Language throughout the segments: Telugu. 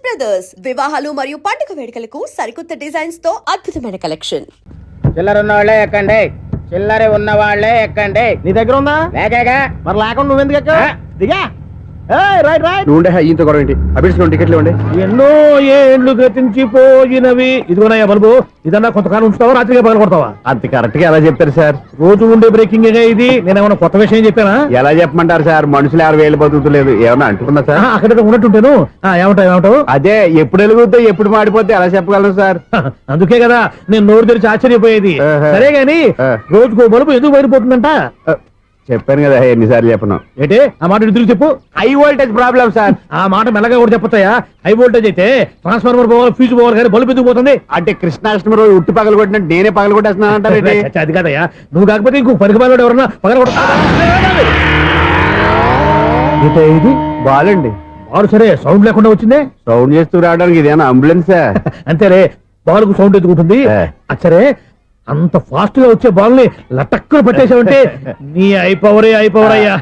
బ్రదర్స్ వివాహాలు మరియు పండుగ వేడుకలకు సరికొత్త డిజైన్స్ తో అద్భుతమైన కలెక్షన్. చిల్లర ఉన్న వాళ్ళే ఎక్కండి, చిల్లర ఉన్న వాళ్ళే ఎక్కండి. నీ దగ్గర ఉందా? లేకగా మరి లేకుండా నువ్వెందుకు ఎక్కావు? దిగా. Right right. నువ్వు ఇంత గొడవ ఏంటి? అభిడ్స్ టికెట్లు ఇవ్వండి. ఎన్నో ఏండ్లు గతించిపోయినవి. ఇదిగోనయ్యా బల్బు, ఇదన్నా కొంతకాలం ఉంచుతావా, రాత్రిగా పగల కొడతావా? అంత కరెక్ట్ గా ఎలా చెప్తారు సార్? రోజు ఉండే బ్రేకింగ్ ఇది. నేనేమన్నా కొత్త విషయం చెప్పానా? ఎలా చెప్పమంటారు సార్? మనుషులు ఎవరు వేలు బతుకుతలేదు, ఏమన్నా అంటున్నా సార్? అక్కడ ఉన్నట్టుంటాను. ఏమంటావు? అదే ఎప్పుడు వెలుగుతో ఎప్పుడు మాడిపోతే ఎలా చెప్పగలను సార్? అందుకే కదా నేను నోరు తెరిచి ఆశ్చర్యపోయేది. సరే గాని రోజుకో బల్బు ఎందుకు బయటపోతుందంట? చెప్పాను కదా ఎన్నిసార్లు చెప్పను. ఏంటే ఆ మాట ఎదురు చెప్పు. High voltage problem sir. ఆ మాట మెల్లగా కూడా చెప్పొచ్చాయా? హై వోల్టేజ్ అయితే ట్రాన్స్ఫార్మర్ పోవాలి, ఫ్యూజ్ పోవాలి, కానీ బల్బు ఎందుకు పోతుంది? అంటే కృష్ణాష్టమి రోజు ఉట్టి పగలు కొట్టినట్టు నేనే పగలు కొట్టేస్తున్నాను అంటారు. అది కాదయ్యా, నువ్వు కాకపోతే ఇంకో పనికి బాగా ఎవరన్నా పగల కొడతా. ఇది బాలండి. బాలు సరే సౌండ్ లేకుండా వచ్చిందే. సౌండ్ చేస్తూ రావడానికి ఇదేనా అంబులెన్స్? అంతేరే, బాలుకు సౌండ్ ఎదుగుతుంది. సరే అంత ఫాస్ట్ గా వచ్చే బాల్ ని లటక్కులు పట్టేసావంటే నీ ఐపవర్ అయ్యా.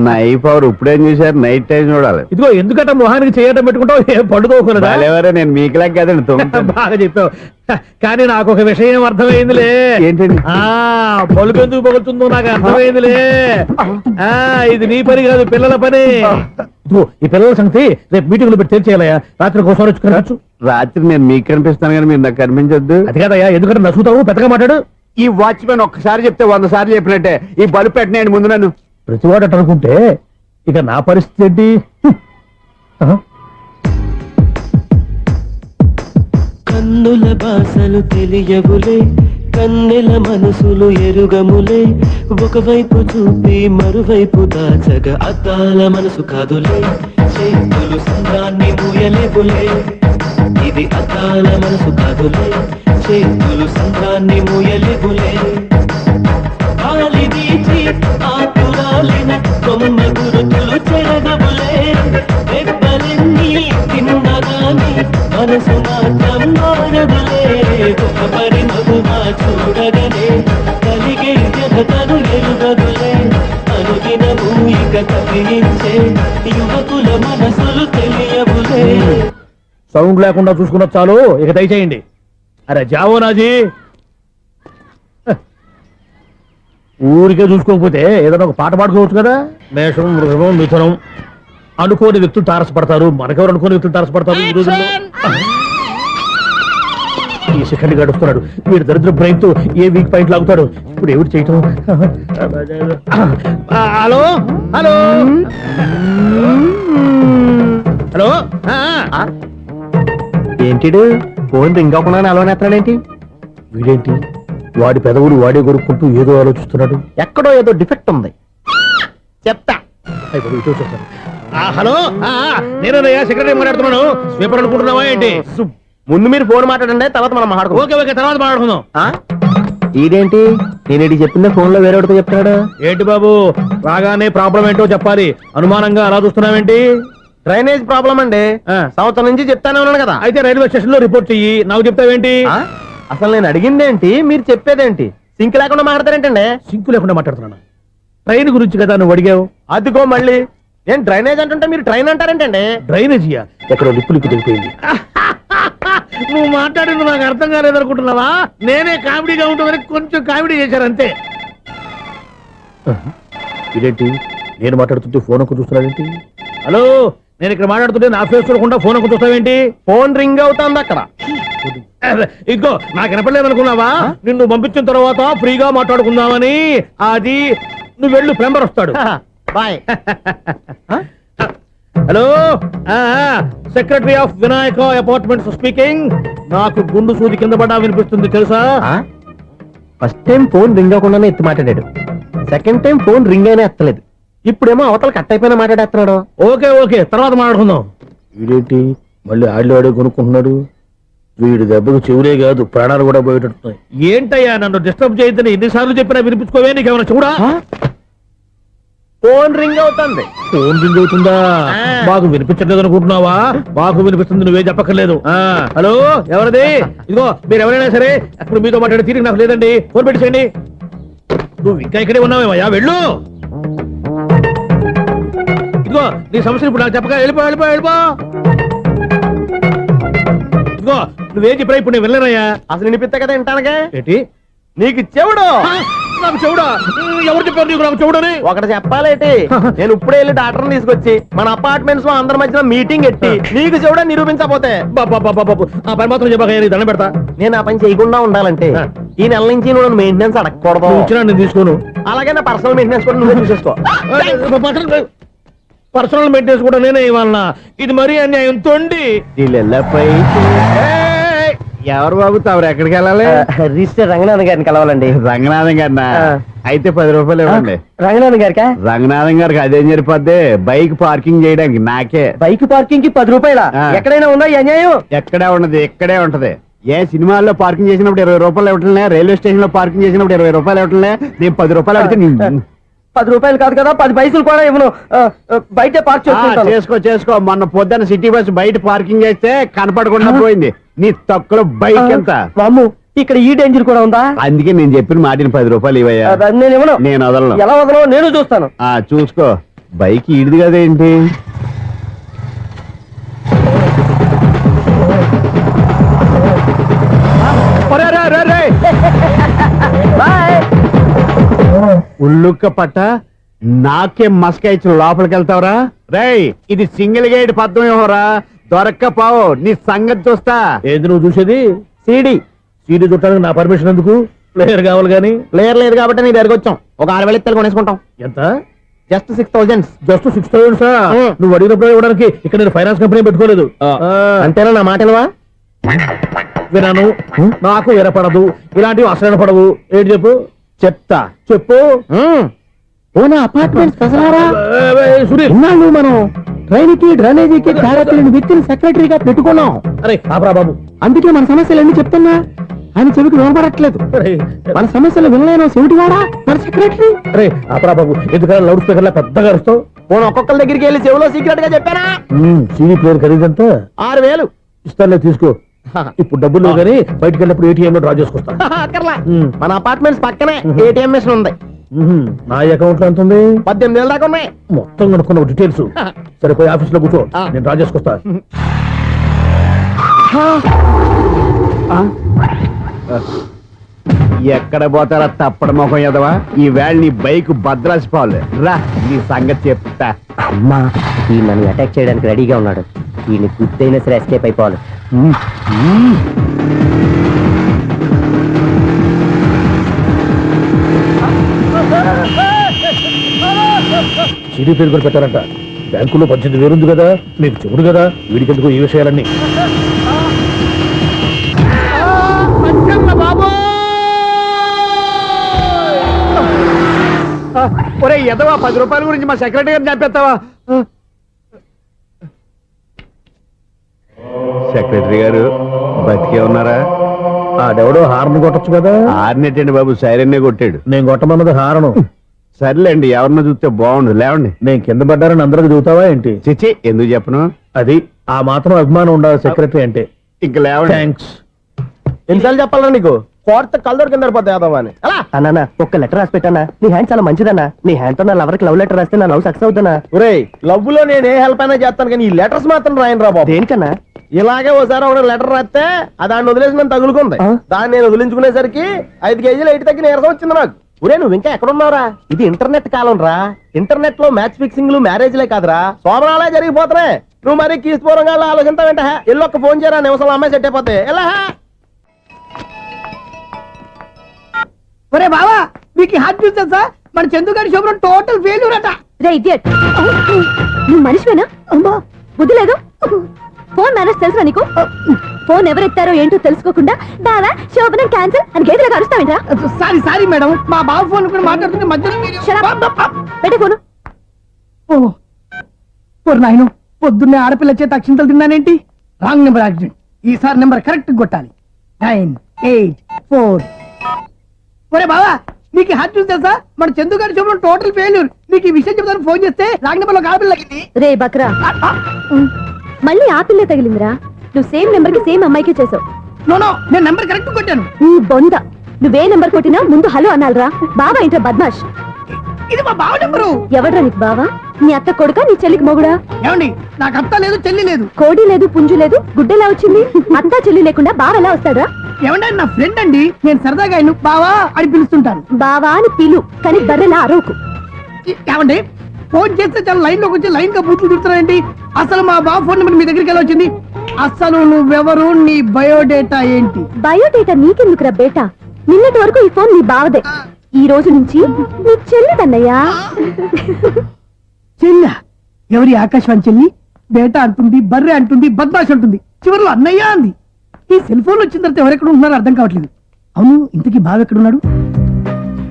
నా ఐపవర్ ఇప్పుడేం చూసారు? నైట్ టైం చూడాలి. ఇదిగో ఎందుకంటే మొహానికి చేయటం పెట్టుకుంటావు, ఏం పండుకోకూడదా? నేను మీకులా కదండి. బాగా చెప్పావు. కానీ నాకు ఒక విషయం అర్థమైందిలే. ఏంటండి? బల్బు ఎందుకు పగులుతుందో నాకు అర్థమైందిలే. ఇది నీ పని కాదు, పిల్లల పని. ఈ పిల్లల సంగతి రేపు మీటింగ్ లో పెట్టి తెలిసేయాలయ్యా. రాత్రి ఒకసారి వచ్చి కనవచ్చు. రాత్రి నేను మీకు కనిపిస్తాను కానీ మీరు నాకు కనిపించొద్దు. అది కాదయ్యా, ఎందుకంటే నసుగుతావు, పెద్దగా మాట్లాడు. ఈ వాచ్మెన్ ఒక్కసారి చెప్తే 100 సార్లు చెప్పినట్టే. ఈ బల్బు పెట్టినాయండి ముందు నన్ను. ప్రతివాడట అనుకుంటే ఇక నా పరిస్థితి ఏంటి? కన్నుల భాషలు తెలియవులే, కన్నెల మనసులు ఎరుగములే. ఒకవైపు చూపి మరువైపు దాచగా అద్దాల మనసు కాదులే. చేతులు సంద్రాన్ని మూయలేవులే, ఇది అద్దాల మనసు కాదులే. చేతులు సంద్రాన్ని మూయలేవులే. గాలి వీచి ఆకురాలిన కొమ్మ గురుతులు చెరగవులే. దెబ్బలెన్ని తిన్నగాని మనసు మాత్రం మారదులే. ఒక పరిమగుమా చూడగనే కలిగే జగతను ఎరుగదులే. అనుదినము ఇక కదిలించే యువకుల మనసులు తెలియవులే. సౌండ్ లేకుండా చూసుకున్న చాలు, ఇక దయచేయండి. అరే జావో నాజీ, ఊరికే చూసుకోకపోతే ఏదైనా ఒక పాట పాడుకోవచ్చు కదా. మేషం, వృషభం, మిథునం అనుకోని వ్యక్తులు తారసపడతారు. మనకెవరు అనుకోని వ్యక్తులు తారసపడతారు ఈ రోజుల్లో. ఈ సెకండ్ గడుస్తున్నాడు వీడు దరిద్ర బ్రెయిన్ తో ఏ వీక్ పాయింట్ లాగుతాడు. ఇప్పుడు ఏమిటి చేయటం? Hello hello hello. ఏంటిడు ఫోన్ రింగ్ అవ్వకుండా అలవనేస్తాడేంటి? వీడేంటి వాడి పెదవులు వాడే కొరుక్కుంటూ ఏదో ఆలోచిస్తున్నాడు. ఎక్కడో ఏదో డిఫెక్ట్ ఉంది, చెప్తా. హలో, నేనయ్యా సెక్రటరీ మాట్లాడుతున్నాను. స్వీపర్ అనుకుంటున్నావా ఏంటి? ముందు మీరు ఫోన్ మాట్లాడండి, తర్వాత మనం మాట్లాడుకో. ఓకే ఓకే, తర్వాత మాట్లాడుకుందాం. ఇదేంటి నేను చెప్పిందే ఫోన్ లో వేరే వాడితో చెప్తాడు? ఏంటి బాబు, రాగానే ప్రాబ్లం ఏంటో చెప్పాలి. అనుమానంగా అలా చూస్తున్నావేంటి? డ్రైనేజ్ ప్రాబ్లం అండి. సంవత్సరం నుంచి చెప్తానే ఉన్నాను కదా. అయితే రైల్వే స్టేషన్ లో రిపోర్ట్ చెయ్యి, నాకు చెప్తావేంటి? అసలు నేను అడిగిందేంటి, మీరు చెప్పేదేంటి? సింక్ లేకుండా మాట్లాడతారేంటండి? సింకు లేకుండా మాట్లాడుతున్నాను. ట్రైన్ గురించి కదా నువ్వు అడిగావు. అదిగో మళ్ళీ నేను డ్రైనేజ్ అంటుంటే మీరు ట్రైన్ అంటారేంటండి? డ్రైనేజీయా? ఎక్కడో లిప్పు తెలిపోయింది. నువ్వు మాట్లాడింది నాకు అర్థం కాలేదనుకుంటున్నావా? నేనే కామెడీగా ఉంటుందని కొంచెం కామెడీ చేశారు అంతే. ఇదేంటి నేను మాట్లాడుతుంటే ఫోన్ ఒక్క చూస్తున్నావేంటి? హలో, నేను ఇక్కడ మాట్లాడుతుంటే నా ఫేస్ చూడకుండా ఫోన్ ఒక్క చూస్తావేంటి? ఫోన్ రింగ్ అవుతుంది అక్కడ. ఇదిగో నాకు వినపడలేదు అనుకున్నావా? నిన్ను పంపించిన తర్వాత ఫ్రీగా మాట్లాడుకుందామని. అది నువ్వు వెళ్ళు, ప్లంబర్ వస్తాడు. Bye. Hello, secretary of Vinayaka apartments speaking. నాకు గుండు సూది కింద పడ్డా వినిపిస్తుంది తెలుసా? ఫస్ట్ టైం ఫోన్ రింగ్ అవ్వకుండానే ఎత్తి మాట్లాడాడు. సెకండ్ టైం ఫోన్ రింగ్ అయినా ఎత్తలేదు. ఇప్పుడేమో అవతల కట్ అయిపోయినా మాట్లాడేస్తున్నాడు. ఓకే ఓకే, తర్వాత మాట్లాడుకుందాం. వీడేంటి మళ్ళీ ఆడిలో కొనుక్కుంటున్నాడు? వీడి దెబ్బకు చెవులే కాదు ప్రాణాలు కూడా పోయేటట్టున్నాయి. ఏంటయ్యా నన్ను డిస్టర్బ్ చేయొద్దని ఎన్నిసార్లు చెప్పినా వినిపించుకోవే? నీకేమైనా చూడా? ఫోన్ రింగ్ అవుతుంది. ఫోన్ రింగ్ అవుతుందా? మాకు వినిపించట్లేదు అనుకుంటున్నావా? మాకు వినిపిస్తుంది, నువ్వే చెప్పక్కర్లేదు. హలో, ఎవరిది? ఇదిగో మీరు ఎవరైనా సరే అప్పుడు మీతో మాట్లాడే తీరిక నాకు లేదండి. ఫోన్ పెట్టేసేయండి. నువ్వు ఇంకా ఇక్కడే ఉన్నావేమయ్యా, వెళ్ళు. ఇదిగో నీ సమస్యలు ఇప్పుడు నాకు చెప్పగా వెళ్ళిపో వెళ్ళిపో వెళ్ళిపో. ఇదిగో నువ్వేం చెప్పరా ఇప్పుడు నేను వెళ్ళానయ్యా. అసలు వినిపిస్తే కదా వింటానగా. ఏంటి నీకు చెవుడు నాకు చెవుడా? ఎవరు చెప్పారు నీకు నాకు చెవుడని? ఒకటి చెప్పాలేటి, నేను ఇప్పుడే వెళ్ళి డాక్టర్ని తీసుకొచ్చి మన అపార్ట్మెంట్స్ లో అందరి మధ్యన మీటింగ్ ఎట్టి నీకు చెవుడా నిరూపించకపోతే బాబు ఆ పని మాత్రం చెప్పక నీకు దండం పెడతా. నేను ఆ పని చేయకుండా ఉండాలంటే ఈ నెల నుంచి నువ్వు నన్ను మెయింటెనెన్స్ అడగకూడదు. నువ్వు ఇచ్చినా నేను తీసుకోను. అలాగే నా పర్సనల్ మెయింటెనెన్స్ కూడా నువ్వే చూసేసుకో. పర్సనల్ మెయింటెనెన్స్ కూడా నేనే ఇవ్వాలన్నా? ఇది మరీ అన్యాయం తొండి. ఎవరు బాబు తమరు ఎక్కడికి వెళ్ళాలి? రిజిస్టర్ రంగనాథన్ గారిని కలవాలండి. రంగనాథం గారినా? అయితే 10 రూపాయలు ఇవ్వండి. రంగనాథన్ గారికా? రంగనాథం గారికి అదేం సరిపోద్ది, బైక్ పార్కింగ్ చేయడానికి నాకే. బైక్ పార్కింగ్ కి 10 రూపాయల? ఎక్కడైనా ఉందా ఈ అన్యాయం? ఎక్కడే ఉన్నది, ఇక్కడే ఉంటది. ఏ సినిమాల్లో పార్కింగ్ చేసినప్పుడు 20 రూపాయలు ఇవ్వట్లే, రైల్వే స్టేషన్ లో పార్కింగ్ చేసినప్పుడు 20 రూపాయలు ఇవ్వట్లే, నేను 10 రూపాయలు అడిగితే 10 రూపాయలు కాదు కదా, 10 పైసలు కూడా ఇవ్వను. బయట పార్క్ చేసుకుంటాను. చేసుకో. మొన్న పొద్దున్న సిటీ బస్ బయట పార్కింగ్ చేస్తే కనపడకుండా పోయింది. నీ తక్కువ బైక్ ఎంత? వామ్ము, ఇక్కడ ఈ డేంజర్ కూడా ఉందా? అందుకే నేను చెప్పిన మాటిని 10 రూపాయలు ఇవ్వయ్యా. నేను ఇవ్వను. నేను వదలను. ఎలా వదలను నేను చూస్తాను. చూసుకో. బైక్ ఈడిది కదేంటి? ఉల్లుక్క పట్ట నాకే మస్క ఇచ్చిన లోపలికి వెళ్తావరా? రేయ్, ఇది సింగిల్ గేట్ పద్మం ఇవ్వరా, దొరక్కపోవు నీ సంగతి చూస్తా. ఏంది నువ్వు చూసేది? సీడీ చుట్టానికి నా పర్మిషన్ ఎందుకు? ప్లేయర్ కావాలి గానీ. ప్లేయర్ లేదు కాబట్టి నీ దగ్గరకు వచ్చాం. ఒక 6,000 ఇత్తలు కొనేసుకుంటాం. ఎంత? జస్ట్ 6,000. జస్ట్ 6,000 నువ్వు అడిగినప్పుడు ఇవ్వడానికి ఇక్కడ నేను ఫైనాన్స్ కంపెనీ పెట్టుకోలేదు. అంతేనా నా మాటలువా? వినాను, నాకు ఎరపడదు, ఇలాంటివి అసలు పడవు. ఏంటి చెప్పు? చెప్తా. చెప్పు. అపార్ట్మెంట్స్ సునీల్, ఇన్నాళ్ళు మనం ట్రైన్కి డ్రైనేజీకి తేడాతీయని వ్యక్తిని సెక్రటరీగా పెట్టుకున్నాం. అరే ఆపరా బాబు. అందుకే మన సమస్యలు ఎన్ని చెప్తున్నా ఆయన చెవికి వినపడట్లేదు. మన సమస్యలు వినలేను చెవిటి వాడా మన సెక్రటరీ. అరే ఆపరా బాబు, ఎందుకంటే లౌడ్ స్పీకర్ లా పెద్దగా అరుస్తావు. పోను ఒక్కొక్కరి దగ్గరికి వెళ్ళి చెవిలో సీక్రెట్ గా చెప్పానా? సీడీ ప్లేయర్ ఖరీదంతా 6,000 ఇస్తానులే, తీసుకో. ఇప్పుడు డబ్బులు లేవు కానీ బయటకు వెళ్ళినప్పుడు ఏటీఎం లో డ్రా చేసుకొస్తా. అక్కర్లా, మన అపార్ట్మెంట్స్ పక్కనే ఏటీఎం మిషన్ ఉంది. నా అకౌంట్ లో ఎంత ఉంది? 18,000 దాకా ఉన్నాయి. మొత్తం కనుక్కున్న డీటెయిల్స్. సరిపోయి ఆఫీస్ లో కూర్చో, నేను డ్రా చేసుకొస్తా. ఎక్కడ పోతారా తప్పడ మొహం ఎదవా? ఈ వేళ నీ బైక్ భద్రాసిపోవాలి. రా, నీ సంగతి చెప్తా. అమ్మా, ఈ నన్ను అటాక్ చేయడానికి రెడీగా ఉన్నాడు. ఈయన గుర్తైనా సరే ఎస్కేప్ అయిపోవాలి. సీడీ ప్లేయర్ కూడా పెట్టారంట. బ్యాంకులో 18,000 ఉంది కదా, మీకు చెవుడు కదా, వీడికెందుకు ఈ విషయాలన్నీ? ఒరే ఎదవా, 10 రూపాయల గురించి మా సెక్రటరీ గారిని చంపేస్తావా? సెక్రటరీ గారు బతికే ఉన్నారా? ఆడెవడో హార్న్ కొట్టచ్చు కదా. ఆరినట్టండి బాబు, సైరన్నే కొట్టాడు. నేను కొట్టమన్నది హారను. సర్లేండి, ఎవరినో చూస్తే బాగుండు. లేవండి. నేను కింద పడ్డారని అందరికి చూతావా ఏంటి? చిచ్చి, ఎందుకు చెప్పను? అది ఆ మాత్రం అభిమానం ఉండాలి సెక్రటరీ అంటే. ఇంక లేవండి. థ్యాంక్స్. ఎన్నిసార్లు చెప్పాలా నీకు? కోర్టు కలర్ కింద పోతాయి అన్నా. ఒక్క లెటర్ రాసి పెట్టానా? నీ హ్యాండ్ చాలా మంచిదన్నా. నీ హ్యాండ్ తో నా లవర్కి లవ్ లెటర్ రాస్తే నా లవ్ సక్సెస్ అవుతానా? ఒరే, లవ్ లో నేను ఏ హెల్ప్ అయినా చేస్తాను, కానీ ఈ లెటర్స్ మాత్రం రాయను రా బాబు. దేనికన్నా? ఇలాగే ఓసారి ఒక లెటర్ రాస్తే దాన్ని వదిలేసి నేను తగులుకుంది. దాన్ని నేను వదిలించుకునేసరికి 5 కేజీలు 8 తగ్గి నీరసం వచ్చింది నాకు. ఒరే, నువ్వు ఇంకా ఎక్కడున్నావురా? ఇది ఇంటర్నెట్ కాలం రా. ఇంటర్నెట్ లో మ్యాచ్ ఫిక్సింగ్లు మ్యారేజ్లే కాదురా, సోమరాలే జరిగిపోతున్నాయి. నువ్వు మరి కీస్పూరంగా ఆలోచించావంట. ఎల్లొక్క ఫోన్ చేయరా, నిమిషంలో అమ్మాయి సెట్ అయిపోతే. ఎలా? ఒరే బావా, మీకు హార్ట్ చూస్తా సార్, మన చందుగారి శుభ్రం టోటల్ ఫెయిల్యూర్ అట. రే ఇడియట్, నువ్వు మనిషివేనా? అమ్మా, బుద్ధి లేదు. ఫోన్ మేనేజ్ తెలుసా నీకు? ఫోన్ ఎవరెత్తారో ఏంటో తెలుసుకోకుండా బావా శోభనం క్యాన్సిల్ అని గేదెలకు అరుస్తావేంట్రా? సారీ మేడం, మా బావ ఫోన్ కూడా మాట్లాడుతుంటే మధ్యలో పెట్టే ఫోను. ఓ నాయను, పొద్దున్నే ఆడపిల్ల చేత అక్షింతలు తిన్నానేంటి? Wrong number accident. ఈసారి నెంబర్ కరెక్ట్ కొట్టాలి. 9, 8, 4. ఒరే బావా, నీకు హార్ట్ చూసి తెలుసా? మన చందుగారి శుభ్రం టోటల్ ఫెయిల్యూర్. నీకు ఈ విషయం చెప్తాను ఫోన్ చేస్తే రాంగ్ నెంబర్ లో ఆడపిల్ల తగ్గింది. రే బక్రా, మళ్ళీ ఆ పిల్లే తగిలిందిరా. నువ్వు సేమ్ నెంబర్ కి సేమ్ అమ్మాయికే చేసావు. నో, నేను నెంబర్ కరెక్ట్ కొట్టాను. ఈ బొంద, నువ్వే నెంబర్ కొట్టినా ముందు హలో అనాలిరా. బావా ఏంట్రా బద్మాష్? ఇది మా బావ నెంబరు. ఎవడ్రా నీకు బావా? నీ అత్త కొడుక నీ చెల్లికి మొగుడా? ఏమండి నాకు అత్త లేదు చెల్లి లేదు. కోడి లేదు పుంజు లేదు గుడ్డెలా వచ్చింది? అత్త చెల్లి లేకుండా బావ ఎలా వస్తాడా? ఏమండి నా ఫ్రెండ్ అండి, నేను సరదాగా ఆయన బావా అని పిలుస్తుంటాను. బావా అని పిలు, కానీ బర్రెలా అరవకు. ఏమండి ఫోన్ చేస్తే చాలా లైన్ లోకి వచ్చి లైన్ గా బూతులు తిడుతున్నారండి. అసలు మా బావ ఫోన్ నెంబర్ మీ దగ్గరికి ఎలా వచ్చింది? అసలు నువ్వెవరు, నీ బయోడేటా ఏంటి? బయోడేటా నీకెందుకురా బేటా? నిన్నటి వరకు ఈ ఫోన్ నీ బావదే, ఈ రోజు నుంచి నీ చెల్లిదన్నయ్యా. చెల్లి ఎవరి? ఆకాశవాణి చెల్లి. బేటా అంటుంది, బర్రె అంటుంది, బద్మాష్ అంటుంది, చివరిలో అన్నయ్య అంది. ఈ సెల్ ఫోన్ వచ్చిన తర్వాత ఎవరెక్కడ ఉంటున్నారో అర్థం కావట్లేదు. అవును, ఇంతకీ బావ ఎక్కడున్నాడు?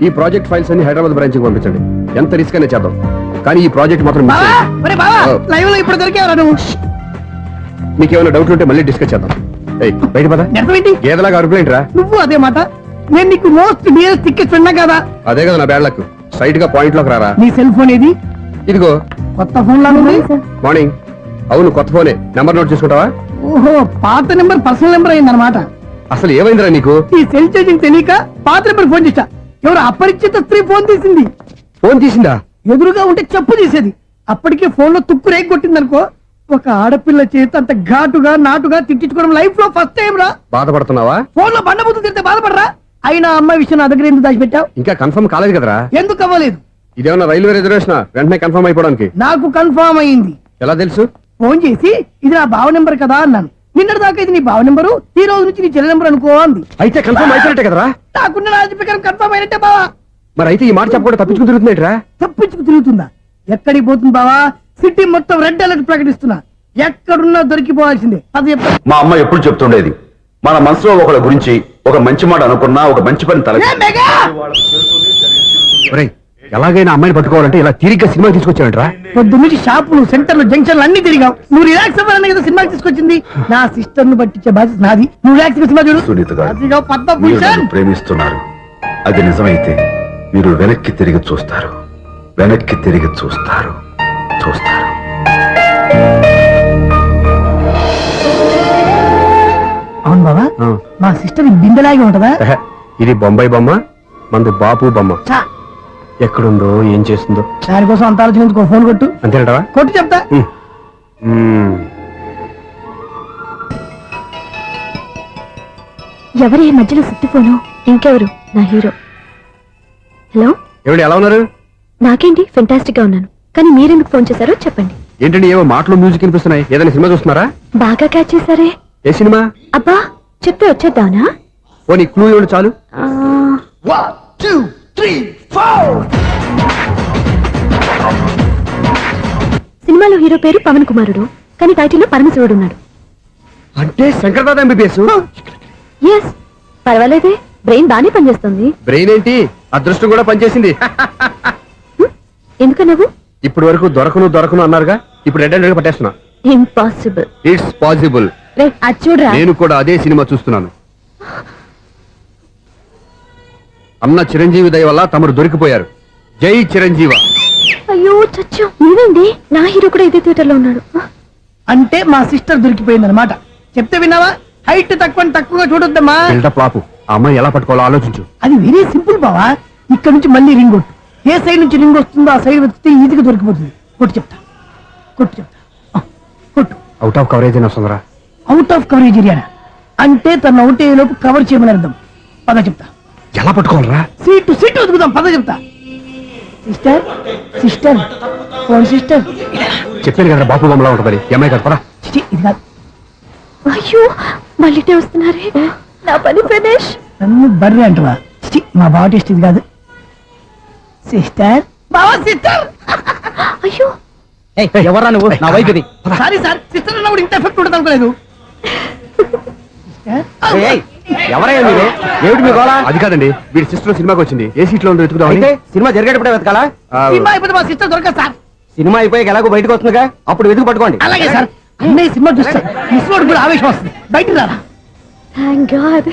ఈ ప్రాజెక్ట్ ఫైల్స్ అన్ని హైదరాబాద్ బ్రాంచ్ కి పంపించండి. ఎంత రిస్క్ అయినా చేద్దాం, కానీ ఈ ప్రాజెక్ట్ మాత్రం మిస్ బావా, చేయొద్దు. ఒరే బావా, లైవ్ లో ఇప్పుడు దొరికేవరా నువ్వు? మీకు ఏమైనా డౌట్ ఉంటే మళ్ళీ డిస్కస్ చేద్దాం. ఏయ్, బయట పద. నిజమేంటి? గేదలాగా అరుపులేంటి రా? నువ్వు అదే మాట. నేను నీకు మోస్ట్ డియర్ టికెట్ ఫ్రెండ్ కదా. అదే కదా నా బ్యాడ్ లక్. స్ట్రైట్ గా పాయింట్ లోకి రారా. నీ సెల్ ఫోన్ ఏది? ఇదిగో కొత్త ఫోన్ లాగా ఉంది. మార్నింగ్. అవును, కొత్త ఫోనే. నెంబర్ నోట్ చేసుకుంటావా? ఓహో, పాత నెంబర్ పర్సనల్ నెంబర్ అయిందన్నమాట. అసలు ఏమైందిరా నీకు? ఈ సెల్ ఛార్జింగ్ తెలియక పాత నెంబర్ ఫోన్ చేశా. ఎవరు అపరిచిత స్త్రీ ఫోన్ తీసింది. ఫోన్ తీసిందా? ఎదురుగా ఉంటే చెప్పు తీసేది. అప్పటికే ఫోన్ లో తుక్కు రేగి కొట్టిందనుకో. ఒక ఆడపిల్ల చేత అంత ఘాటుగా నాటుగా తిట్టించుకోవడం లైఫ్ లో ఫస్ట్ టైం రా. బాధపడుతున్నావా? ఫోన్ లో బండబుద్ధి తిడితే బాధపడరా? అయినా అమ్మాయి విషయం నా దగ్గర ఎందుకు దాచిపెట్టావు? ఇంకా కన్ఫర్మ్ కాలేదు కదరా. ఎందుకు అవ్వలేదు? ఇదేమన్నా రైల్వే రిజర్వేషన్? వెంటనే కన్ఫర్మ్ అయిపోవడానికి. నాకు కన్ఫర్మ్ అయింది. ఎలా తెలుసు? ఫోన్ చేసి ఇది నా బావ నెంబర్ కదా అన్నాను. నిన్నటి దాకా ఇది నీ బావ నెంబరు, ఈ రోజు నుంచి నీ చెల్లి నెంబర్ అనుకో అంది. అయితే కన్ఫర్మ్ అయిపోయినట్టే కదరా. నాకున్న రాజు ప్రకారం కన్ఫర్మ్ అయినట్టే బావా. మరి అయితే ఈ మాట చెప్పకుండా తప్పించుకుని తిరుగుతున్నట్రా? తప్పించుకు తిరుగుతుందా? ఎక్కడికి పోతుంది బావా? సిటీ మొత్తం రెడ్ అలర్ట్ ప్రకటిస్తున్నా. ఎక్కడున్నా దొరికిపోవాల్సిందే. అది చెప్ప. మా అమ్మ ఎప్పుడు చెప్తుండేది, మన మనసులో ఒకళ్ళ గురించి ఒక మంచి మాట అనుకున్నా ఒక మంచి పని తల. A mega! ఒరేయ్, ఎలాగైనా అమ్మాయిని పట్టుకోవాలంటే ఇలా తిరిగ్గా సినిమా తీసుకొచ్చాడంట్రా. పొద్దున్నుంచి షాపులు, సెంటర్లు, జంక్షన్లు అన్ని తిరిగావు. నువ్వు రిలాక్స్ అవ్వాలని కదా సినిమాకి తీసుకొచ్చింది. నా సిస్టర్ ను పట్టించే బాధ్యత నాది. నువ్వు రిలాక్స్ గా సినిమా చూడు. సునీత గారు, అదిగో మీరు పద్మభూషణ్. నన్ను ప్రేమిస్తున్నారు. అది నిజమైతే మీరు వెనక్కి తిరిగి చూస్తారు, వెనక్కి తిరిగి చూస్తారు, చూస్తారు. అవును బావా, ఆ. మా సిస్టర్ బిందెలాగే ఉంటదా? ఎహె, ఇది బొంబాయి బొమ్మ, మంది బాపు బొమ్మ. చా, ఎక్కడుందో ఏం చేస్తుందో. దానికోసం అంత ఆలోచించుకో. ఫోన్ కొట్టు. అంతేనటవా? కొట్టు చెప్తా. ఎవరి ఈ మధ్యలో సుత్తి ఫోను? ఇంకెవరు? నా హీరో. హలో, ఏమిటి ఎలా ఉన్నారు? నాకేంటి ఫెంటాస్టిక్ గా ఉన్నాను, కానీ మీరెందుకు ఫోన్ చేశారో చెప్పండి. ఏంటండి ఏవో మాటలు మ్యూజిక్ వినిపిస్తున్నాయి? ఏదైనా సినిమా చూస్తున్నారా? బాగా క్యాచ్ చేశారే. ఏ సినిమా? అబ్బా, చెప్తే వచ్చేద్దానా? ఓ నీ క్లూ ఇవ్వండి చాలు. సినిమాలో హీరో పేరు పవన్ కుమారుడు, కానీ టైటిల్లో పరమశివుడు ఉన్నాడు. అంటే శంకర్దాద ఎంబీబీఎస్. ఎస్, పర్వాలేదే, బ్రెయిన్ బానే పనిచేస్తుంది. బ్రెయిన్ ఏంటి, అదృష్టం కూడా పనిచేసింది. ఎందుకు నువ్వు? ఇప్పటి వరకు దొరకను అన్నారుగా, ఇప్పుడు రెడ్ అండ్ పట్టేస్తున్నా. ఇంపాసిబుల్. It's possible. రే, అది చూడరా. నేను కూడా అదే సినిమా చూస్తున్నాను. అన్న చిరంజీవి దయ వల్ల తమరు దొరికిపోయారు. జై చిరంజీవ. అయ్యో చచ్చు, నీవేంటి? నా హీరో కూడా ఇదే థియేటర్ లో ఉన్నాడు. అంటే మా సిస్టర్ దొరికిపోయింది అనమాట. చెప్తే విన్నావా? హైట్ తక్కువగా చూడొద్దమ్మా. బిల్డప్ లాపు. ఆ అమ్మాయి ఎలా పట్టుకోవాలో ఆలోచించు. అది వెరీ సింపుల్ బావా. ఇక్కడ నుంచి మళ్ళీ రింగ్ కొట్టు. ఏ సైడ్ నుంచి రింగ్ వస్తుందో ఆ సైడ్ వస్తే ఈజీగా దొరికిపోతుంది. కొట్టు చెప్తా. కొట్టు. అవుట్ ఆఫ్ కవరేజ్ అయినా వస్తుందిరా. అవుట్ ఆఫ్ కవరేజ్ ఏరియా అంటే తన అవుట్ అయ్యే లోపు కవర్ చేయమని అర్థం. పద చెప్తా. ఎలా పట్టుకోవాలరా? సీటు వెతుకుదాం. పద చెప్తా. Sister phone sister. చెప్పాను కదా బాపు బొమ్మలా ఉంటుందని. ఎంఐ కదా పరా. ఇది కాదు. అయ్యో, మళ్ళీ వస్తున్నారే. నా పని ఫినిష్. నన్ను బర్రె అంటవా? మా బావ టేస్ట్ ఇది కాదు. సిస్టర్ బావా, సిస్టర్. అయ్యో, ఎవరా నువ్వు? నా వైపు ఇది. సారీ సార్, సిస్టర్ అన్నప్పుడు ఇంత ఎఫెక్ట్ ఉంటుంది అనుకోలేదు. ఎవరయ్యా మీరు? ఏమిటి మీ గోళ? అది కాదండి, వీడి సిస్టర్ సినిమాకి వచ్చింది. ఏ సీట్ లో ఉందో వెతుకుదామని. అయితే సినిమా జరిగేటప్పుడే వెతకాలా? సినిమా అయిపోతే మా సిస్టర్ దొరకదు సార్. సినిమా అయిపోయాక ఎలాగో బయటకు వస్తుందిగా, అప్పుడు వెతుకు పట్టుకోండి. అలాగే సార్. అన్నయ్య సినిమా చూస్తారు, మిస్వాడు కూడా ఆవేశం వస్తుంది. బయట రారా. Thank God.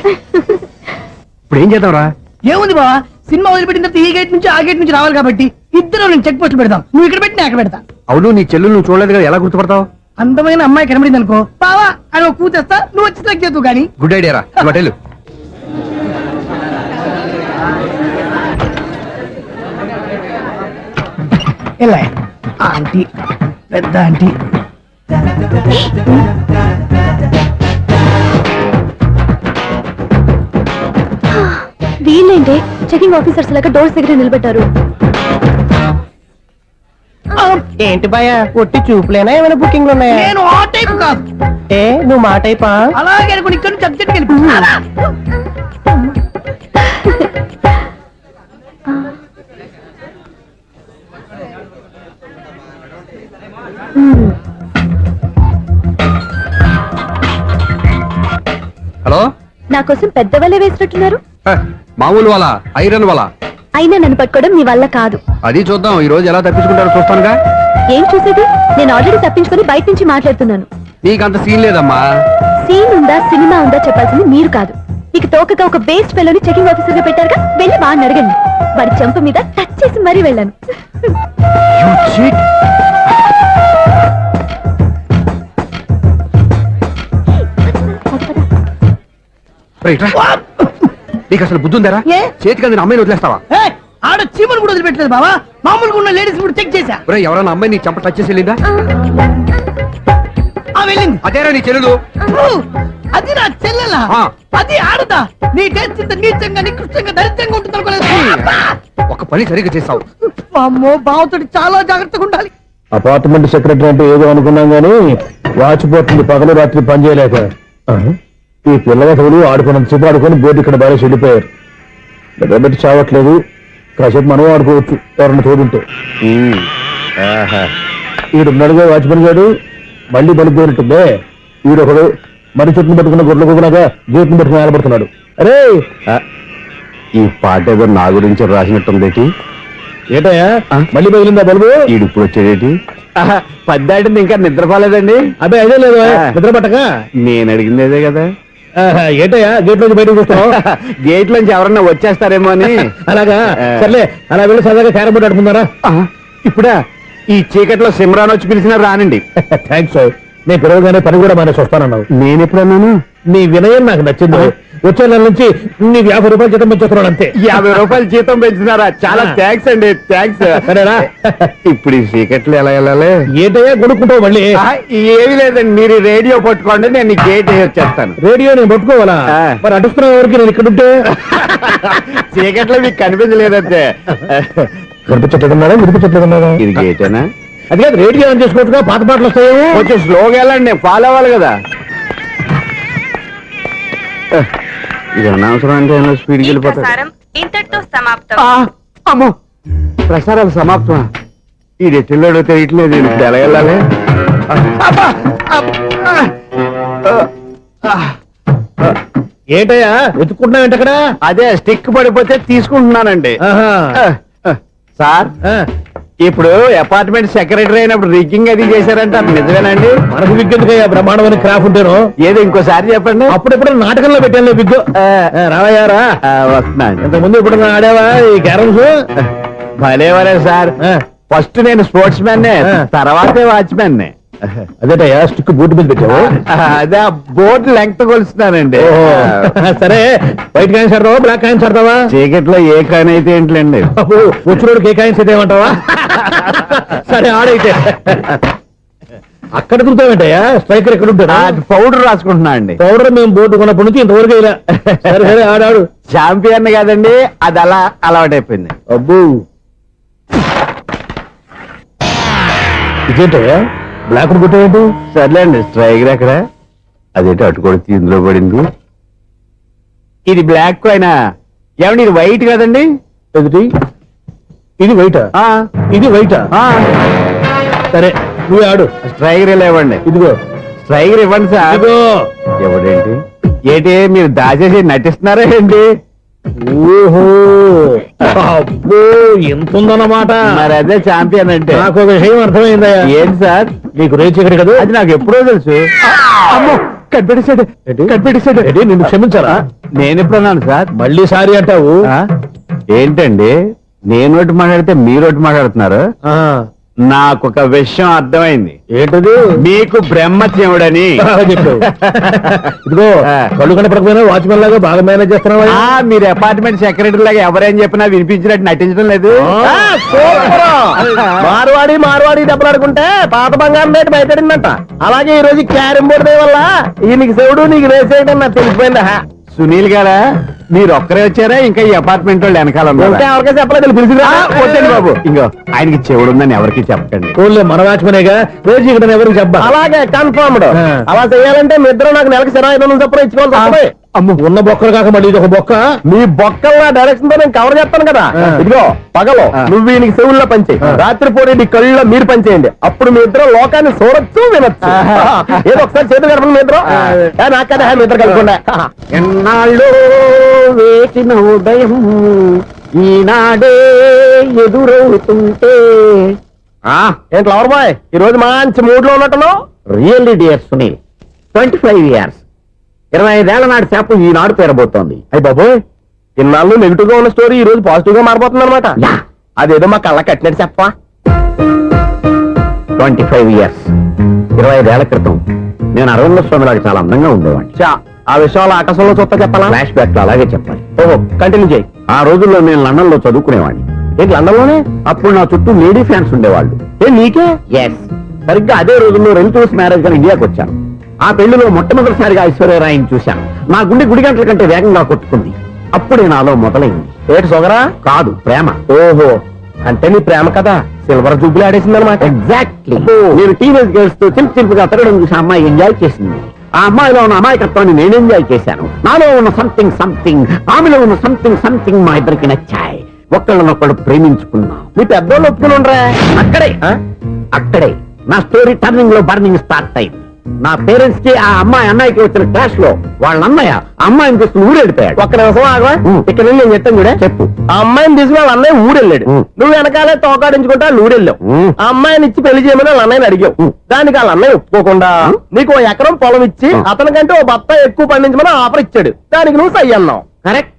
ఇప్పుడు ఏం చేద్దాంరా? ఏముంది బావా, సినిమా వదిలిపెట్టిన తర్వాత ఈ గేట్ నుంచి ఆ గేట్ నుంచి రావాలి కాబట్టి ఇద్దరు నేను చెక్ పోస్ట్ పెడతాం. నువ్వు ఇక్కడ పెట్టి నేను అక్కడ పెడతా. అవును, నీ చెల్లు నువ్వు చూడలేదు కదా, ఎలా గుర్తుపడతావు? అందమైన అమ్మాయి కనబడింది అనుకో, బావా అని ఒక కూతేస్తా, నువ్వు వచ్చి సెలెక్ట్ చేద్దు కానీ. గుడ్ ఐడియా రా. హోటల్ ఎలా ఆంటీ పెద్ద ఆంటీ వీళ్ళేంటి చెకింగ్ ఆఫీసర్స్ లాగా డోర్స్ దగ్గర నిలబెట్టారు. ఏంటి భయ ఒట్టి చూపులేనా ఏమైనా బుకింగ్లు ఉన్నాయా? నేను ఆ టైప్ కాదు. ఏ నువ్వు మా టైపా? అలాగే అనుకుని ఇక్కడ నుంచి అర్జెంట్కి వెళ్ళిపోతున్నా. హలో నా కోసం పెద్ద వలే వేసినట్టున్నారు. మామూలు వాళ్ళ ఐరన్ వాళ్ళ అయినా నన్ను పట్టుకోవడం మీ వల్ల కాదు. అది చూద్దాం ఈ రోజు ఎలా తప్పించుకుంటారో చూస్తానుగా. ఏం చూసేది? నేను ఆల్రెడీ తప్పించుకొని బయట నుంచి మాట్లాడుతున్నాను. నీకంత సీన్ లేదమ్మా. సీన్ ఉందా సినిమా ఉందా చెప్పాల్సింది మీరు కాదు. మీకు తోకగా ఒక బేస్ట్ ఫెలోని చెకింగ్ ఆఫీసర్ గా పెట్టారుగా, వెళ్ళి వాడిని అడగండి. వాడి చెంప మీద టచ్ చేసి మరీ వెళ్ళాను. నీకు అసలు బుద్ధి ఉందారా? ఏ? చేతికి అందిన అమ్మాయిని వదిలేస్తావా? ఏయ్, ఆడ చీమలు కూడా వదిలిపెట్టలేదు బావా. మామూలుగా ఉన్న లేడీస్ కూడా చెక్ చేశా. ఒరే ఎవరైనా అమ్మాయి నీ చెంప టచ్ చేసి వెళ్ళిందా? ఆ వెళ్ళింది. అదేరా నీ చెల్లెలు. ఓ, అది నా చెల్లెలా? ఆ. అది ఆడదా? నీ టేస్ట్ ఇంత నీచంగా నికృష్టంగా దరిద్రంగా ఉంటుంది అనుకోలేదు. ఒక పని సరిగ్గా చేస్తావు. అమ్మో బావతోటి చాలా జాగ్రత్తగా ఉండాలి. అపార్ట్మెంట్ సెక్రటరీ అంటే ఏదో అనుకున్నాం గానీ వాచిపోతుంది పగలు రాత్రి పని చేయలేక. ఈ పిల్లగతులు ఆడుకున్నంతసేపు ఆడుకొని బోర్డు ఇక్కడ బాగా చెడిపోయారు. నిద్రబెట్టి చావట్లేదు. కాసేపు మనం ఆడుకోవచ్చు ఎవరన్నా తోడుంటే. ఈడున్నాడుగా వాచ్మెన్ గారు, మళ్ళీ బలిపోయినట్టుందే. ఈడొకడు మరి చెట్టును పట్టుకున్న గొడ్ల కుక్కలాగా గేట్ని పట్టుకుని ఆడబడుతున్నాడు. అరే ఈ పాట ఏదో నా గురించి రాసినట్టుంది. ఏటయ్యా మళ్ళీ బదిలిందా బలుబు? ఈడిప్పుడు వచ్చేదేటి? పద్దాటింది ఇంకా నిద్రపోలేదండి. అదే అదే లేదు నిద్ర పట్టక. నేను అడిగింది అదే కదా. ఏటయ్యా గేట్ నుంచి బయటకు చూస్తావు? గేట్ లోంచి ఎవరన్నా వచ్చేస్తారేమో అని. అలాగా సర్లే, అలా వెళ్ళి సరదాగా క్యారం బోర్డు ఆడుకున్నారా? ఇప్పుడా ఈ చీకట్లో సిమ్రాన్ వచ్చి పిలిచినా రానండి. థ్యాంక్స్. నేను పిలవగానే పని కూడా మానేసి వస్తానన్నావు. నేను ఎప్పుడన్నాను? నీ వినయం నాకు నచ్చింది. వచ్చే నెల నుంచి నీకు 50 రూపాయలు జీతం పెంచుతున్నాను అంతే. 50 రూపాయలు జీతం పెంచుతున్నారా? చాలా థ్యాంక్స్ అండి, థ్యాంక్స్. సరేనా? ఇప్పుడు ఈ చీకట్లు ఎలా వెళ్ళాలి? ఏంటయ్యా కొనుక్కుంటావు మళ్ళీ? ఏమి లేదండి, మీరు రేడియో పట్టుకోండి, నేను గేట్ వచ్చేస్తాను. రేడియో నేను పట్టుకోవాలా? మరి అడుస్తున్న వరకు నేను ఇక్కడ ఉంటే చీకట్లో మీకు కనిపించలేదంటే. కనిపించట్లేదన్నారా వినిపించట్లేదన్నారా? ఇది గేటేనా? అది కాదు, రేడియో ఆన్ చేసుకోవచ్చుగా, పాత పాటలు వస్తాయేమో. కొంచెం స్లోగా వెళ్ళండి, నేను ఫాలో అవ్వాలి కదా. ఇది అనవసరం అంటే స్పీడ్కి వెళ్ళిపోతాడు. ఇంతటితో సమాప్తం. అమ్మో, ప్రసారాలు సమాప్తమా? ఈ రెట్టిల్లోడో తెలియట్లేదు, ఇప్పుడు ఎలా వెళ్ళాలి? ఏంటయ్యా వెతుక్కుంటున్నావు ఏంటక్కడ? అదే స్టిక్ పడిపోతే తీసుకుంటున్నానండి. సార్, ఇప్పుడు అపార్ట్మెంట్ సెక్రటరీ అయినప్పుడు రిగ్గింగ్ అది చేశారంటే అది నిజమేనండి? మనకు విగ్గెందుకయ్యా, బ్రహ్మాండమైన క్రాఫ్ ఉంటాను. ఏదో ఇంకోసారి చెప్పండి. అప్పుడెప్పుడు నాటకంలో పెట్టాను విగ్గు. రావయ్యారా? వస్తున్నాను. ఇంతకుముందు ఇప్పుడు ఆడావా ఈ క్యారమ్స్? భలేవరే సార్, ఫస్ట్ నేను స్పోర్ట్స్ మ్యాన్, తర్వాతే వాచ్మెన్. అదేటయ్యా స్టిక్ బూట్ మీద పెట్టావు? అదే ఆ బోర్డు లెంగ్త్ కొలుస్తున్నానండి. సరే, వైట్ కాయిన్స్ ఆడతావా బ్లాక్ కాయిన్స్ ఆడతావా? చీకట్లో ఏ కాయిన్ అయితే ఏంటండి? వచ్చినోడికి ఏ కాయిన్స్ అయితే ఏమంటావా? సరే ఆడైతే. అక్కడ తిరుగుతావేంటయ్యా? స్ట్రైకర్ ఎక్కడ ఉంటాడా? పౌడర్ రాసుకుంటున్నా అండి. పౌడర్ మేము బోర్డు కొన్నప్పటి నుంచి ఇంతవరకు ఇలా. సరే సరే ఆడాడు. చాంపియన్ కదండి, అది అలా అలవాటైపోయింది. అబ్బు, ఇదేంటయ్యా బ్లాక్ కొట్టేంటి? సర్లేండి, స్ట్రైకర్ ఎక్కడ? అదేంటి అటుకొడితే ఇందులో పడింది. ఇది బ్లాక్ కాయిన్. ఏమండి ఇది వైట్ కదండి? ఎదుటి ఇది వైటా? ఇది వైటా? సరే నువ్వు ఆడు. స్ట్రైకర్ ఇలా ఇవ్వండి. ఇదిగో స్ట్రైకర్ ఇవ్వండి సార్. ఇదిగో. ఎవడేంటి ఏంటి మీరు దాచేసి నటిస్తున్నారా ఏంటి? ఓహో, అబ్బో ఎంత ఉందన్నమాట. మరి అదే చాంపియన్ అంటే. నాకు ఒక విషయం అర్థమైందయ్యా. ఏంటి సార్? నీకు రేచి ఇక్కడ కదా? అది నాకు ఎప్పుడో తెలుసు. అమ్మో, కనిపెట్టేశాడు, కనిపెట్టేశాడు. నిన్ను క్షమించారా? నేను ఎప్పుడన్నాను సార్? మళ్ళీ సారీ అంటావు? ఏంటండి, నేను ఒకటి మాట్లాడితే మీరు ఒకటి మాట్లాడుతున్నారు. నాకొక విషయం అర్థమైంది. ఏంటది? మీకు బ్రహ్మచ్యముడని. బాగా చెప్పావు. ఇదిగో కళ్ళు కనపడకపోయినా వాచ్మెన్ లాగా బాగా మేనేజ్ చేస్తున్నావా? మీరు అపార్ట్మెంట్ సెక్రటరీ లాగా ఎవరేం చెప్పినా వినిపించినట్టు నటించడం లేదు. మార్వాడి దెబ్బలాడుకుంటే పాత బంగారం రేటు బయటడిందంట. అలాగే ఈ రోజు క్యారం బోర్డు దే వల్ల ఈయనకి శివుడు నీకు రేసేయడం నాకు తెలిసిపోయిందా. సునీల్ గారా, మీరు ఒక్కరే వచ్చారా ఇంకా ఈ అపార్ట్మెంట్ వాళ్ళు వెనకాల ఉన్నారా? ఎవరికైనా చెప్పలేదు పిలిచిరా. వద్దండి బాబు, ఇంకో ఆయనకి చెవుడుందని ఎవరికి చెప్పకండి. ఫోన్లే మన వాచ్మెనేగా రోజు ఇక్కడ ఎవరికి చెప్పా. అలాగే కన్ఫర్మ్డ్. అలా చేయాలంటే మీ ఇద్దరు నాకు నెలకి 500 చొప్పున ఇచ్చుకోవాలి తప్పదు. అమ్మ ఉన్న బొక్కలు కాక మళ్ళీ ఇది ఒక బొక్క. మీ బొక్కల డైరెక్షన్ తో నేను కవర్ చేస్తాను కదా. ఇదిగో పగలో నువ్వు ఈయనకి చెవుల్లో పంచే, రాత్రిపూట నీ కళ్ళలో మీరు పంచేయండి. అప్పుడు మీ ఇద్దరు లోకాన్ని చూడొచ్చు వినొచ్చు. ఏదో ఒకసారి చేతులు కలపండి మీ ఇద్దరు. నాకు కదా మీ ఇద్దరు కలుపుకుండా. ఎన్నాళ్ళు వేసిన ఉదయం ఈనాడే ఎదురవుతుంటే. ఏంటి లవర్ బాయ్, ఈ రోజు మంచి మూడ్ లో ఉన్నట్టున్నావు. రియల్లీ డియర్ సునీల్, 25 years 25 ఏళ్ల నాటి చేప ఈనాడు పేరబోతోంది. అయ్యి బాబోయ్, ఇన్నాళ్ళు నెగిటివ్ గా ఉన్న స్టోరీ ఈ రోజు పాజిటివ్ గా మారిపోతుంది అనమాట. అదేదో మా కళ్ళ కట్టినట్టు చెప్పా. 25 years 25 ఏళ్ల క్రితం నేను అరవింద స్వామి లాగా చాలా అందంగా ఉండేవాడిని. చా, ఆ విషయాలు ఆకాశంలో చూస్తా చెప్పాలా? ఫ్లాష్ బ్యాక్ లో అలాగే చెప్పాలి. ఓహో, కంటిన్యూ చేయి. ఆ రోజుల్లో నేను లండన్ లో చదువుకునేవాడిని. ఏంటి లండన్ లోనే? అప్పుడు నా చుట్టూ లేడీ ఫ్యాన్స్ ఉండేవాళ్ళు. నీకే? ఎస్, సరిగ్గా అదే రోజుల్లో రిలేటివ్స్ మ్యారేజ్ గా ఇండియాకి వచ్చాను. ఆ పెళ్లిలో మొట్టమొదటిసారిగా ఐశ్వర్యరాయని చూశాను. నా గుండె గుడి గంటల కంటే వేగంగా కొట్టుకుంది. అప్పుడే నాలో మొదలైంది. ఏటి సొగరా? కాదు, ప్రేమ. ఓహో, అంటే నీ ప్రేమ కదా సిల్వర్ జూబ్లీ ఆడేసింది అనమాట. ఎగ్జాక్ట్లీ. నేను టీనేజ్ గర్ల్స్ తో చిలుపుగా తిరగడం చూసి అమ్మాయి ఎంజాయ్ చేసింది. ఆ అమ్మాయిలో ఉన్న అమాయకత్వాన్ని నేను ఎంజాయ్ చేశాను. నాలో ఉన్న సంథింగ్ ఆమెలో ఉన్న సంథింగ్ మా ఇద్దరికి నచ్చాయి. ఒకళ్ళనొక్కడు ప్రేమించుకున్నాం. నీ పెద్దోళ్ళు ఒప్పుకుని ఉండరా? అక్కడే నా స్టోరీ టర్నింగ్ లో బర్నింగ్ స్టార్ట్ అయింది. నా పేరెంట్స్ కి ఆ అమ్మాయి అన్నయ్యకి వచ్చిన క్లాష్ లో వాళ్ళ అన్నయ్య అమ్మాయిని తీసుకుని ఊరెళ్ళిపోయాడు. ఒక్క నిమిషం ఆగవా? ఇక్కడ నుండి నేను చెప్తాను కూడా. చెప్పు. ఆ అమ్మాయిని తీసుకుని వాళ్ళ అన్నయ్య ఊరెళ్ళాడు. నువ్వు వెనకాలే తోకాడించుకుంటా ఊరెళ్ళావు. ఆ అమ్మాయిని ఇచ్చి పెళ్లి చేయమని వాళ్ళ అన్నయ్యని అడిగావు. దానికి వాళ్ళ అన్నయ్య ఒప్పుకోకుండా నీకు 1 ఎకరం పొలం ఇచ్చి అతనికంటే ఓ బత్త ఎక్కువ పండించమని ఆఫర్ ఇచ్చాడు. దానికి నువ్వు సై అన్నావు. కరెక్ట్,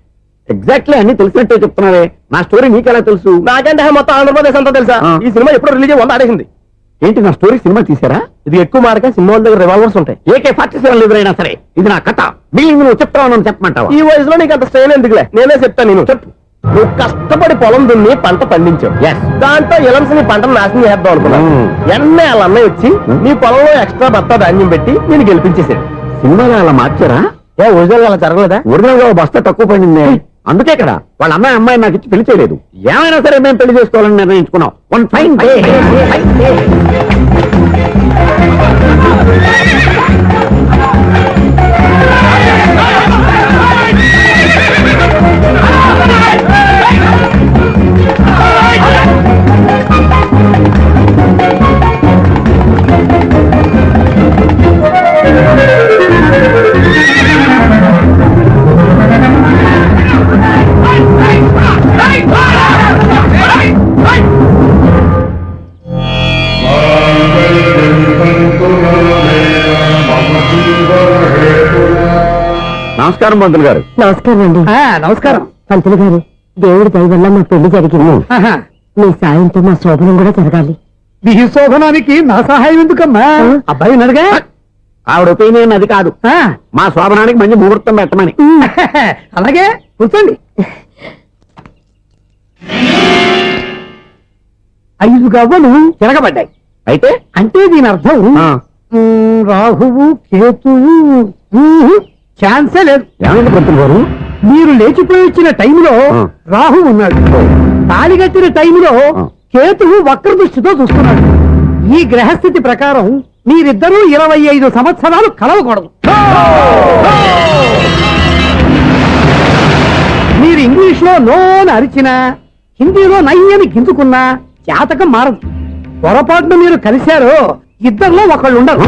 ఎగ్జాక్ట్లీ అన్ని తెలిసినట్టే చెప్తున్నావే. నా స్టోరీ నీకెలా తెలుసు? నాకంటే మొత్తం ఆంధ్రప్రదేశ్ అంతా తెలుసా? ఈ సినిమా ఎప్పుడు రిలీజ్ 100 ఆడేసింది. ఏంటి, నా స్టోరీ సినిమా తీసారా? ఇది ఎక్కువ మార్గా సినిమా వాళ్ళ దగ్గర రివాల్వర్స్ ఉంటాయి. AK-47 ఎదురైనా సరే ఇది నా కథ. బిల్లింగ్ నువ్వు చెప్తావు చెప్పమంటావా? ఈ వయసులో నీకు అంత స్ట్రెయిన్ ఎందుకులే, నేనే చెప్తాను. నేను చెప్పు. నువ్వు కష్టపడి పొలం దున్ని పంట పండించావు. దాంతో ఇలంస్ నీ పంటను నాశనం చేద్దాం అనుకున్నావు. ఎన్నే వాళ్ళ అన్నయ్య వచ్చి నీ పొలంలో ఎక్స్ట్రా బత్తా ధాన్యం పెట్టి నేను గెలిపించేసాడు. సినిమాలో అలా మార్చారా? ఒరిజినల్ అలా జరగలేదా? ఒరిజినల్ గా బస్తా తక్కువ పడింది. అందుకే కదా వాళ్ళ అమ్మాయి నాకు ఇచ్చి పెళ్లి చేయలేదు. ఏమైనా సరే మేము పెళ్లి చేసుకోవాలని నిర్ణయించుకున్నాం. One fine day. నమస్కారం మంత్రులు గారు. నమస్కారం అండి. నమస్కారం. పంతులు గారు, దేవుడి దయ వల్ల మా పెళ్లి జరిగింది. మీ సాయంతో మా శోభనం కూడా జరగాలి. మీ శోభనానికి నా సహాయం ఎందుకమ్మా? అబ్బాయి ఉన్నాడుగా. ఆవిడ ఒపీనియన్ అది కాదు. మా శోభనానికి మంచి ముహూర్తం పెట్టమని. అలాగే కూర్చోండి. 5 గవ్వలు తిరగబడ్డాయి. అయితే అంటే దీని అర్థం రాహువు కేతువు ఛాన్సే లేదు. ఏమైంది పంతులు గారు? మీరు లేచిపోయి వచ్చిన టైంలో రాహు ఉన్నాడు. తాళిగట్టిన టైంలో కేతువు వక్ర దృష్టితో చూస్తున్నాడు. ఈ గ్రహస్థితి ప్రకారం మీరిద్దరూ 25 సంవత్సరాలు కలవకూడదు. మీరు ఇంగ్లీష్ లో నోని అరిచినా, హిందీలో నయ్యని గింజుకున్నా జాతకం మారదు. పొరపాటున మీరు కలిశారో ఇద్దరిలో ఒకళ్ళు ఉండరు.